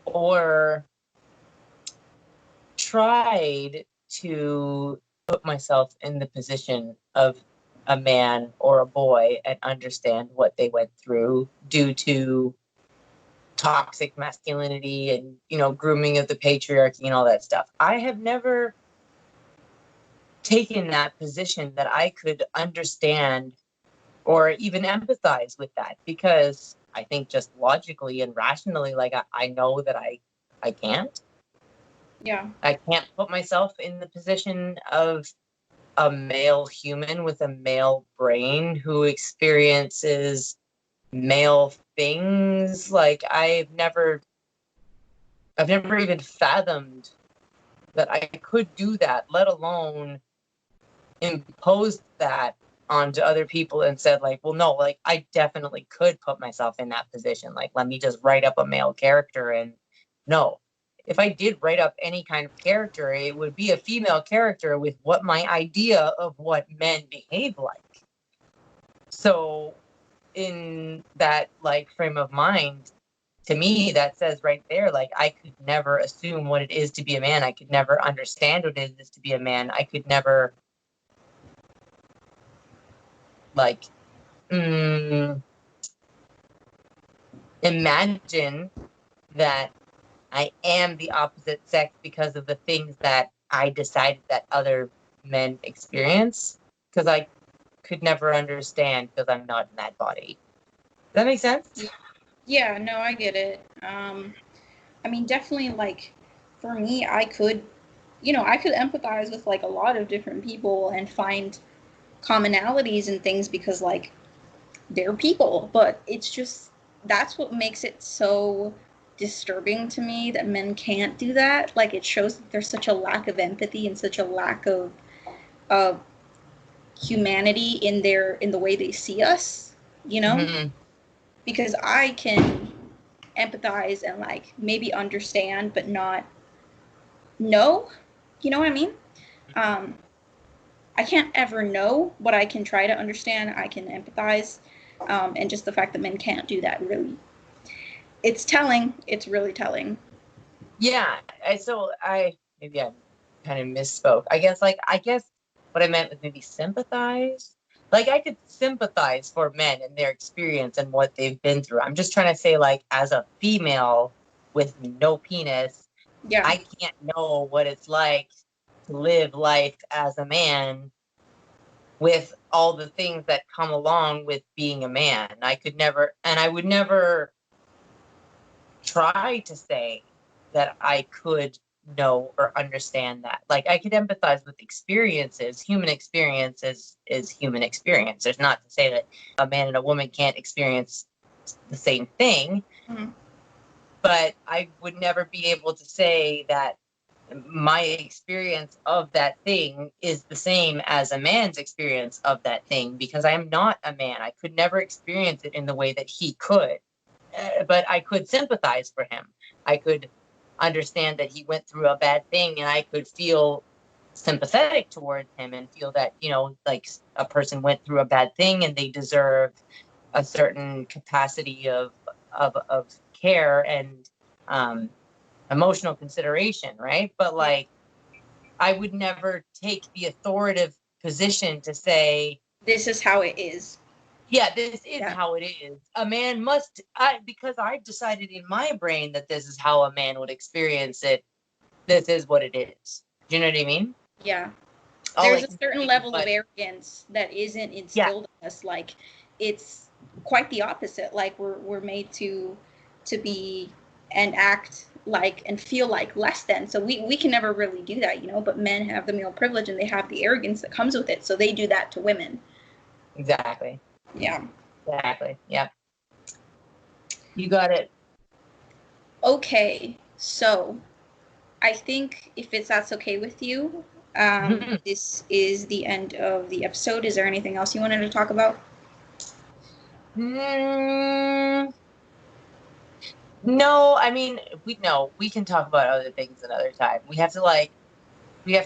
or tried to put myself in the position of a man or a boy and understand what they went through due to toxic masculinity and, you know, grooming of the patriarchy and all that stuff. I have never taken that position that I could understand or even empathize with that, because I think just logically and rationally, like, I know that I can't. Yeah. I can't put myself in the position of a male human with a male brain who experiences male things. Like, I've never even fathomed that I could do that, let alone imposed that onto other people and said, like, well, no, like, I definitely could put myself in that position. Like, let me just write up a male character. And no, if I did write up any kind of character, it would be a female character with what my idea of what men behave like. So in that, like, frame of mind, to me, that says right there, like, I could never assume what it is to be a man. I could never understand what it is to be a man. I could never, like, imagine that I am the opposite sex because of the things that I decided that other men experience, because I could never understand because I'm not in that body. Does that make sense? Yeah, no, I get it. I mean, definitely, like, for me, I could empathize with, like, a lot of different people and find commonalities and things, because, like, they're people. But it's just, that's what makes it so disturbing to me, that men can't do that. Like, it shows that there's such a lack of empathy and such a lack of humanity in the way they see us, you know? Mm-hmm. because I can empathize and like maybe understand but not know. You know what I mean? I can't ever know, but I can try to understand. I can empathize. And just the fact that men can't do that, really, it's telling. It's really telling. Yeah. So maybe I kind of misspoke. I guess what I meant was maybe sympathize. Like I could sympathize for men and their experience and what they've been through. I'm just trying to say, like, as a female with no penis, Yeah. I can't know what it's like to live life as a man with all the things that come along with being a man. I would never try to say that I could know or understand that. Like I could empathize with experiences. Human experience is human experience. There's not to say that a man and a woman can't experience the same thing, but I would never be able to say that my experience of that thing is the same as a man's experience of that thing, because I am not a man. I could never experience it in the way that he could. But I could sympathize for him. I could understand that he went through a bad thing, and I could feel sympathetic towards him and feel that, like a person went through a bad thing and they deserve a certain capacity of care and emotional consideration, right? But like, I would never take the authoritative position to say, this is how it is. Yeah, this is how it is. A man must, because I've decided in my brain that this is how a man would experience it. This is what it is. Do you know what I mean? Yeah. There's a certain level of arrogance that isn't instilled in us. Like, it's quite the opposite. Like, we're made to be and act like and feel like less than. So we can never really do that, but men have the male privilege and they have the arrogance that comes with it. So they do that to women. Exactly. Yeah. Exactly. Yeah. You got it. Okay. So I think if that's okay with you, this is the end of the episode. Is there anything else you wanted to talk about? No, I mean, we can talk about other things another time. We have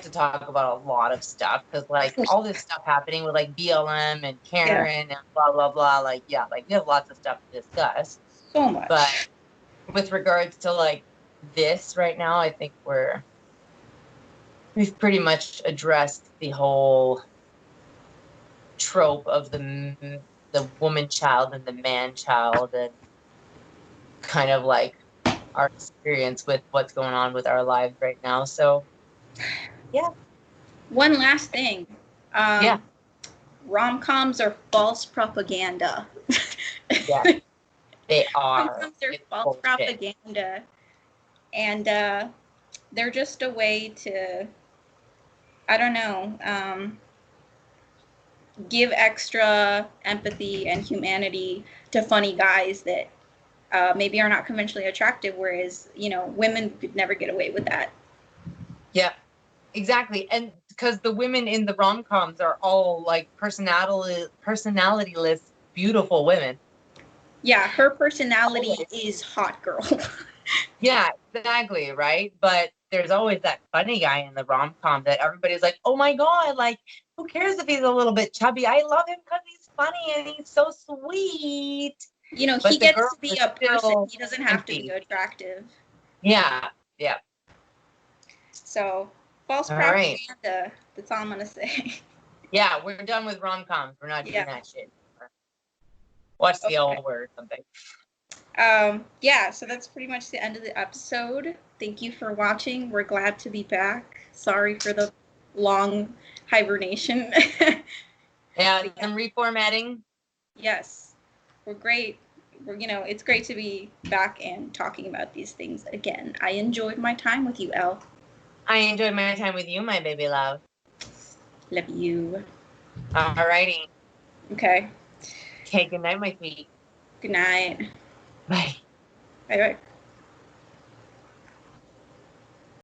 to talk about a lot of stuff, because like all this stuff happening with like BLM and Karen and blah blah blah. Like, yeah, like we have lots of stuff to discuss. So much. But with regards to like this right now, I think we've pretty much addressed the whole trope of the woman child and the man child, and kind of like our experience with what's going on with our lives right now. So yeah. One last thing. Yeah. Rom-coms are false propaganda. Yeah, they are. Rom-coms are It's false bullshit. propaganda. And they're just a way to, I don't know, give extra empathy and humanity to funny guys that maybe are not conventionally attractive, whereas, women could never get away with that. Yeah, exactly. And because the women in the rom-coms are all like personalityless, beautiful women. Yeah, her personality is hot girl. Yeah, exactly, right? But there's always that funny guy in the rom-com that everybody's like, oh my God, like, who cares if he's a little bit chubby? I love him because he's funny and he's so sweet. He gets to be a person. He doesn't have to be attractive. Yeah, yeah. So, false propaganda. Right. That's all I'm going to say. Yeah, we're done with rom-coms. We're not doing that shit anymore. Watch the L Word or something. Yeah, so that's pretty much the end of the episode. Thank you for watching. We're glad to be back. Sorry for the long hibernation. Yeah, some reformatting. Yes, we're great. It's great to be back and talking about these things again. I enjoyed my time with you, Elle. I enjoyed my time with you, my baby love. Love you. Alrighty. Okay. Okay, good night, my sweet. Good night. Bye. Bye-bye.